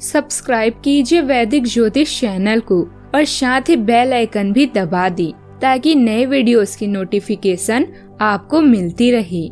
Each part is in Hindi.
सब्सक्राइब कीजिए वैदिक ज्योतिष चैनल को और साथ ही बेल आइकन भी दबा दी ताकि नए वीडियोस की नोटिफिकेशन आपको मिलती रहे।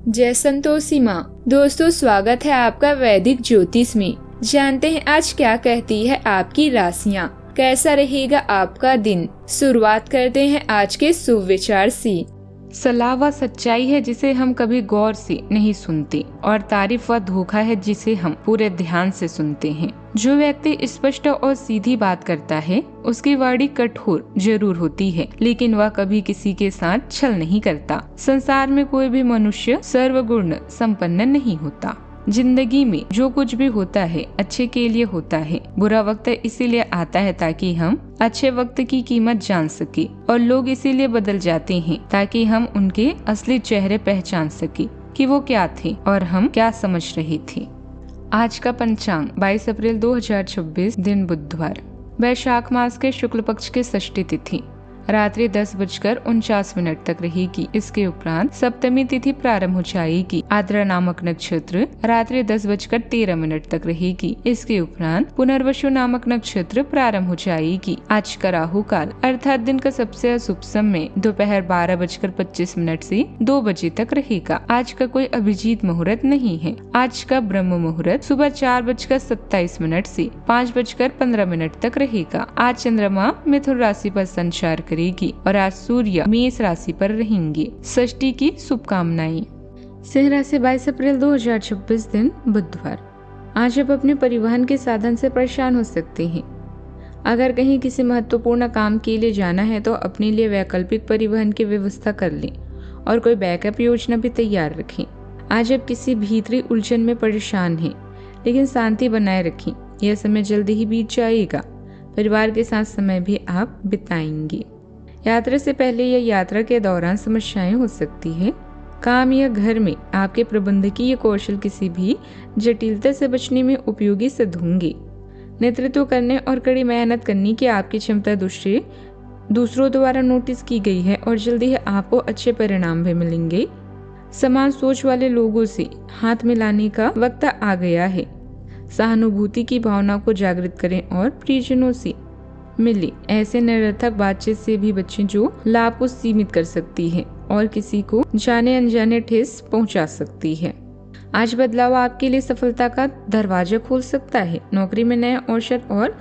जय संतोषी माँ। दोस्तों, स्वागत है आपका वैदिक ज्योतिष में। जानते हैं आज क्या कहती है आपकी राशियाँ, कैसा रहेगा आपका दिन। शुरुआत करते हैं आज के शुभ विचार से। सलाह व सच्चाई है जिसे हम कभी गौर से नहीं सुनते, और तारीफ व धोखा है जिसे हम पूरे ध्यान से सुनते हैं। जो व्यक्ति स्पष्ट और सीधी बात करता है उसकी वाणी कठोर जरूर होती है, लेकिन वह कभी किसी के साथ छल नहीं करता। संसार में कोई भी मनुष्य सर्वगुण संपन्न नहीं होता। जिंदगी में जो कुछ भी होता है अच्छे के लिए होता है। बुरा वक्त इसीलिए आता है ताकि हम अच्छे वक्त की कीमत जान सके, और लोग इसीलिए बदल जाते हैं ताकि हम उनके असली चेहरे पहचान सके कि वो क्या थे और हम क्या समझ रहे थे। आज का पंचांग 22 अप्रैल 2026, दिन बुधवार। वैशाख मास के शुक्ल पक्ष के षष्ठी तिथि रात्रि 10:49 तक रहेगी। इसके उपरांत सप्तमी तिथि प्रारंभ हो जाएगी। आद्रा नामक नक्षत्र रात्रि 10:13 तक रहेगी। इसके उपरांत पुनर्वसु नामक नक्षत्र प्रारंभ हो जाएगी। आज का राहु काल अर्थात दिन का सबसे अशुभ समय दोपहर 12:25 से 2 बजे तक रहेगा। आज का कोई अभिजीत मुहूर्त नहीं है। आज का ब्रह्म मुहूर्त सुबह 4:27 से 5:15 तक रहेगा। आज चंद्रमा मिथुन राशि पर संचार करेगी और आज सूर्य मेष राशि पर रहेंगे। षष्ठी की शुभकामनाएं। सिंह राशि 22 अप्रैल 2026, दिन बुधवार। आज आप अपने परिवहन के साधन से परेशान हो सकते हैं। अगर कहीं किसी महत्वपूर्ण काम के लिए जाना है तो अपने लिए वैकल्पिक परिवहन की व्यवस्था कर लें और कोई बैकअप योजना भी तैयार रखें। आज आप किसी भीतरी उलझन में परेशान हैं, लेकिन शांति बनाए रखें। यह समय जल्दी ही बीत जाएगा। परिवार के साथ समय भी आप बिताएंगे। यात्रा से पहले या यात्रा के दौरान समस्याएं हो सकती है। काम या घर में आपके प्रबंधकीय कौशल किसी भी जटिलता से बचने में उपयोगी सिद्ध होंगे। नेतृत्व करने और कड़ी मेहनत करने की आपकी क्षमता दूसरों द्वारा नोटिस की गई है और जल्दी ही आपको अच्छे परिणाम भी मिलेंगे। समान सोच वाले लोगों से हाथ मिलाने का वक्त आ गया है। सहानुभूति की भावना को जागृत करें और प्रियजनों से मिले। ऐसे निरर्थक बातचीत से भी बच्चे जो लाभ को सीमित कर सकती है और किसी को जाने अनजाने ठेस पहुंचा सकती है। आज बदलाव आपके लिए सफलता का दरवाजा खोल सकता है। नौकरी में नए अवसर और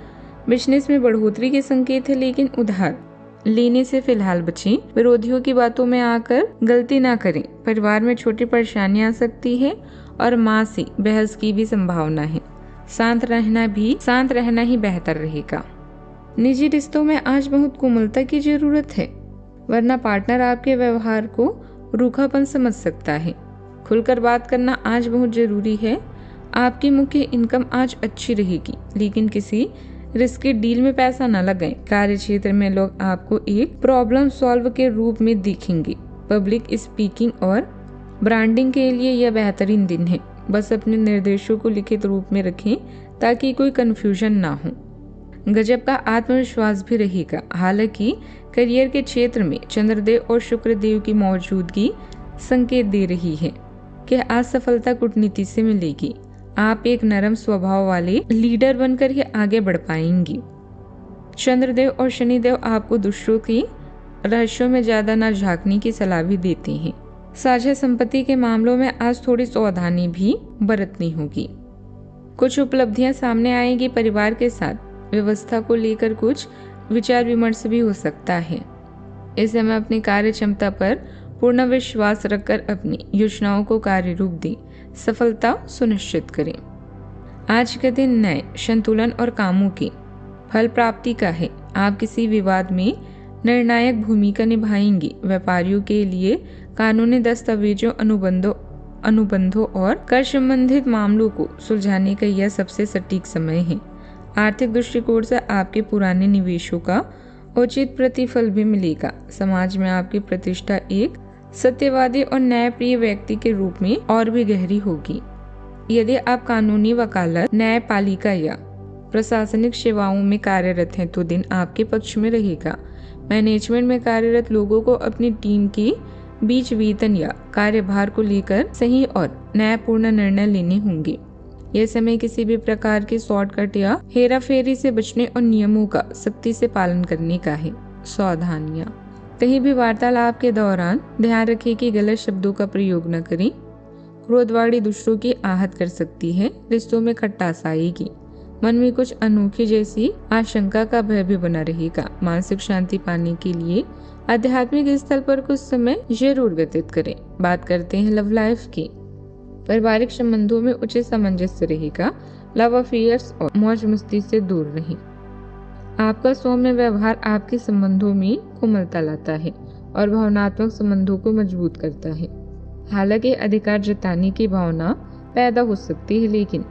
बिजनेस में बढ़ोतरी के संकेत है, लेकिन उधार लेने से फिलहाल बचें। विरोधियों की बातों में आकर गलती ना करें। परिवार में छोटी परेशानियां आ सकती है और माँ से बहस की भी संभावना है। शांत रहना ही बेहतर रहेगा। निजी रिश्तों में आज बहुत कोमलता की जरूरत है, वरना पार्टनर आपके व्यवहार को रूखापन समझ सकता है। खुलकर बात करना आज बहुत जरूरी है। आपकी मुख्य इनकम आज अच्छी रहेगी, लेकिन किसी रिस्की डील में पैसा न लगाएं। कार्य क्षेत्र में लोग आपको एक प्रॉब्लम सॉल्व के रूप में देखेंगे। पब्लिक स्पीकिंग और ब्रांडिंग के लिए यह बेहतरीन दिन है। बस अपने निर्देशों को लिखित रूप में रखें ताकि कोई कंफ्यूजन ना हो। गजब का आत्मविश्वास भी रहेगा। हालांकि करियर के क्षेत्र में चंद्रदेव और शुक्रदेव की मौजूदगी संकेत दे रही है कि आज सफलता कूटनीति से मिलेगी। आप एक नरम स्वभाव वाले लीडर बनकर ही आगे बढ़ पाएंगी। चंद्रदेव और शनिदेव आपको दूसरों की रहस्यों में ज्यादा न झांकने की सलाह भी देते हैं। साझा संपत्ति के मामलों में आज थोड़ी सावधानी भी बरतनी होगी। कुछ उपलब्धियां सामने आएगी। परिवार के साथ व्यवस्था को लेकर कुछ विचार विमर्श भी हो सकता है। इस समय अपनी कार्य क्षमता पर पूर्ण विश्वास रखकर अपनी योजनाओं को कार्य रूप दें। सफलता सुनिश्चित करें। आज का दिन नए संतुलन और कामों की फल प्राप्ति का है। आप किसी विवाद में निर्णायक भूमिका निभाएंगे। व्यापारियों के लिए कानूनी दस्तावेजों, अनुबंधों और कर संबंधित मामलों को सुलझाने का यह सबसे सटीक समय है। आर्थिक दृष्टिकोण से आपके पुराने निवेशों का उचित प्रतिफल भी मिलेगा। समाज में आपकी प्रतिष्ठा एक सत्यवादी और न्यायप्रिय व्यक्ति के रूप में और भी गहरी होगी। यदि आप कानूनी वकालत, न्यायपालिका या प्रशासनिक सेवाओं में कार्यरत हैं तो दिन आपके पक्ष में रहेगा। मैनेजमेंट में कार्यरत लोगों को अपनी टीम के बीच वेतन या कार्यभार को लेकर सही और न्यायपूर्ण निर्णय लेने होंगे। यह समय किसी भी प्रकार की शॉर्टकट या हेरा फेरी से बचने और नियमों का सख्ती से पालन करने का है। सावधानियां। कहीं भी वार्तालाप के दौरान ध्यान रखें कि गलत शब्दों का प्रयोग न करें। क्रोधवाणी दूसरों की आहत कर सकती है। रिश्तों में खटास आएगी। मन में कुछ अनोखी जैसी आशंका का भय भी बना रहेगा। मानसिक शांति पाने के लिए आध्यात्मिक स्थल पर कुछ समय जरूर व्यतीत करें। बात करते हैं लव लाइफ की। पारिवारिक संबंधों में उचित सामंजस्य रहेगा। लव अफेयर्स और मौज मस्ती से दूर रहें। आपका सौम्य व्यवहार आपके संबंधों में कोमलता लाता है और भावनात्मक संबंधों को मजबूत करता है। हालांकि अधिकार जताने की भावना पैदा हो सकती है, लेकिन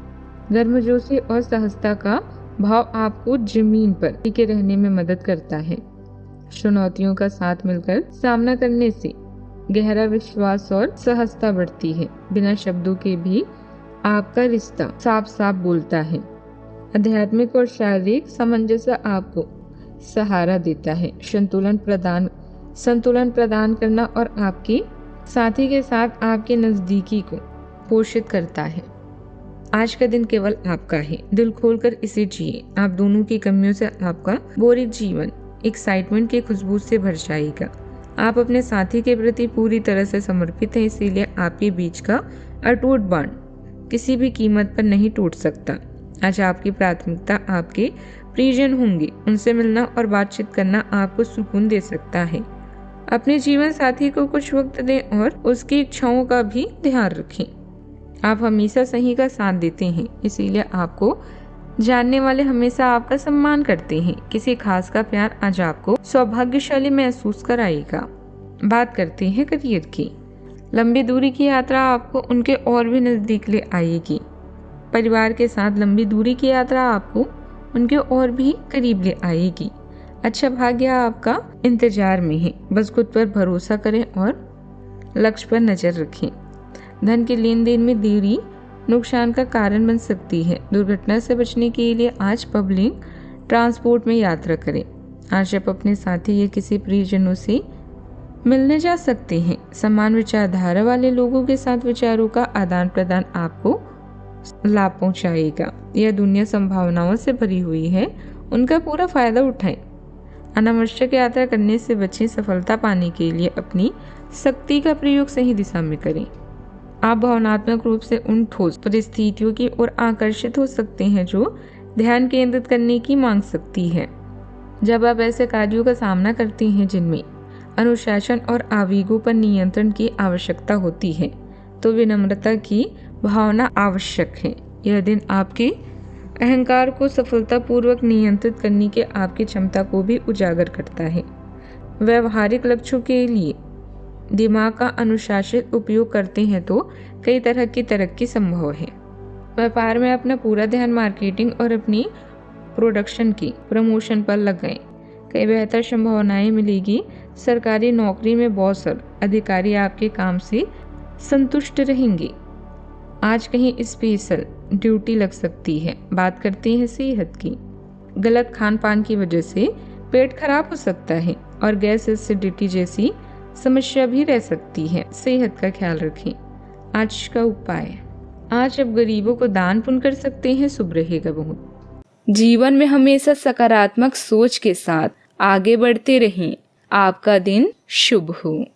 गर्मजोशी और सहजता का भाव आपको जमीन पर टिके रहने में मदद करता है। चुनौतियों का साथ मिलकर सामना करने से गहरा विश्वास और सहजता बढ़ती है। बिना शब्दों के भी आपका रिश्ता साफ साफ बोलता है। आध्यात्मिक और शारीरिक सामंजस्य आपको सहारा देता है। संतुलन प्रदान करना और आपके साथी के साथ आपके नजदीकी को पोषित करता है। आज का दिन केवल आपका है। दिल खोलकर इसे जिए। आप दोनों की कमियों से आपका बोरिंग जीवन एक्साइटमेंट की खुशबू से भर जाएगा। आप अपने साथी के प्रति पूरी तरह से समर्पित हैं, इसीलिए आपके बीच का अटूट बॉन्ड किसी भी कीमत पर नहीं टूट सकता। आज आपकी प्राथमिकता आपके प्रियजन होंगे। उनसे मिलना और बातचीत करना आपको सुकून दे सकता है। अपने जीवन साथी को कुछ वक्त दें और उसकी इच्छाओं का भी ध्यान रखें। आप हमेशा सही का साथ देते हैं, इसीलिए आपको जानने वाले हमेशा आपका सम्मान करते हैं। किसी खास का प्यार आज आपको सौभाग्यशाली महसूस कराएगा। बात करते हैं करियर की। लंबी दूरी की यात्रा आपको उनके और भी नजदीक ले आएगी। परिवार के साथ लंबी दूरी की यात्रा आपको उनके और भी करीब ले आएगी। अच्छा भाग्य आपका इंतजार में है। बस खुद पर भरोसा करें और लक्ष्य पर नजर रखें। धन के लेन देन में देरी नुकसान का कारण बन सकती है। दुर्घटना से बचने के लिए आज पब्लिक ट्रांसपोर्ट में यात्रा करें। आज आप अपने साथी या किसी प्रियजनों से मिलने जा सकते हैं। समान विचारधारा वाले लोगों के साथ विचारों का आदान प्रदान आपको लाभ पहुंचाएगा। यह दुनिया संभावनाओं से भरी हुई है, उनका पूरा फायदा उठाएं। अनावश्यक यात्रा करने से बचें। सफलता पाने के लिए अपनी शक्ति का प्रयोग सही दिशा में करें। आप भावनात्मक रूप से उन ठोस परिस्थितियों की ओर आकर्षित हो सकते हैं जो ध्यान केंद्रित करने की मांग सकती है। जब आप ऐसे कार्यों का सामना करते हैं जिनमें अनुशासन और आवेगों पर नियंत्रण की आवश्यकता होती है, तो विनम्रता की भावना आवश्यक है। यह दिन आपके अहंकार को सफलतापूर्वक नियंत्रित करने की आपकी क्षमता को भी उजागर करता है। व्यवहारिक लक्ष्यों के लिए दिमाग का अनुशासित उपयोग करते हैं तो कई तरह की तरक्की संभव है। व्यापार में अपना पूरा ध्यान मार्केटिंग और अपनी प्रोडक्शन की प्रमोशन पर लगाएं। कई बेहतर संभावनाएं मिलेगी। सरकारी नौकरी में बॉस और अधिकारी आपके काम से संतुष्ट रहेंगे। आज कहीं स्पेशल ड्यूटी लग सकती है। बात करते हैं सेहत की। गलत खान पान की वजह से पेट खराब हो सकता है और गैस एसिडिटी जैसी समस्या भी रह सकती है। सेहत का ख्याल रखें। आज का उपाय, आज आप गरीबों को दान पुण्य कर सकते हैं, शुभ रहेगा बहुत। जीवन में हमेशा सकारात्मक सोच के साथ आगे बढ़ते रहें। आपका दिन शुभ हो।